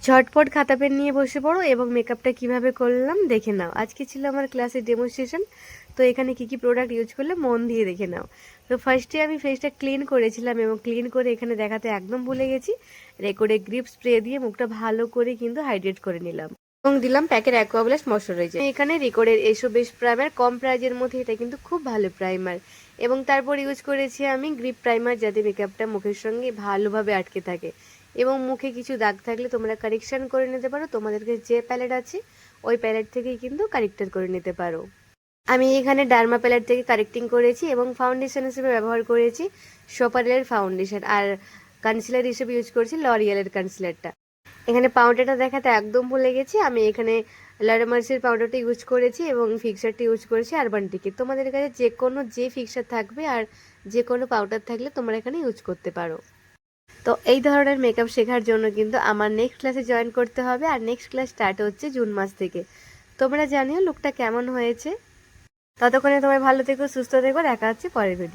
ঝটপট খাতা পেন নিয়ে বসে পড়ো এবং মেকআপটা কিভাবে করলাম দেখে নাও। আজকে ছিল আমার ক্লাসের ডেমনস্ট্রেশন, তো এখানে কি কি প্রোডাক্ট ইউজ করলে মন দিয়ে দেখে নাও। তো ফার্স্টে আমি ফেসটা ক্লিন করেছিলাম এবং ক্লিন করে এখানে দেখাতে একদম ভুলে গেছি, রেকর্ডে গ্রিপ স্প্রে দিয়ে মুখটা ভালো করে কিন্তু হাইড্রেট করে নিলাম এবং দিলাম প্যাকের অ্যাকোয়াব্লাশ ময়শ্চারাইজার। এখানে রেকর্ডের এসো বেশ প্রাইমার, কম প্রাইজের মধ্যে এটা কিন্তু খুব ভালো প্রাইমার। এবং তারপর ইউজ করেছি আমি গ্রিপ প্রাইমার, যাতে মেকআপটা মুখের সঙ্গে ভালোভাবে আটকে থাকে এবং মুখে কিছু দাগ থাকলে তোমরা কারেকশন করে নিতে পারো। তোমাদের কাছে যে প্যালেট আছে ওই প্যালেট থেকেই কিন্তু কারেক্টার করে নিতে পারো। আমি এখানে ডার্মা প্যালেট থেকে কারেক্টিং করেছি এবং ফাউন্ডেশন হিসেবে ব্যবহার করেছি সোপারেলের ফাউন্ডেশন, আর কনসিলার হিসেবে ইউজ করেছি লরিয়ালের কনসিলারটা। এখানে পাউডারটা দেখাতে একদম ভুলে গেছি, আমি এখানে লারমার্সের পাউডারটা ইউজ করেছি এবং ফিক্সারটা ইউজ করেছি আরবান টিকের। তোমাদের কাছে যে ফিক্সার থাকবে আর যে কোনো পাউডার থাকলে তোমরা এখানে ইউজ করতে পারো। তো এই ধরনের মেকআপ শেখার জন্য কিন্তু আমার নেক্সট ক্লাসে জয়েন করতে হবে, আর নেক্সট ক্লাস স্টার্ট হচ্ছে জুন মাস থেকে। তোমরা জানিও লুকটা কেমন হয়েছে। ততক্ষণে তোমায় ভালো থেকো, সুস্থ থেকো, দেখা হচ্ছে পরের ভিডিও।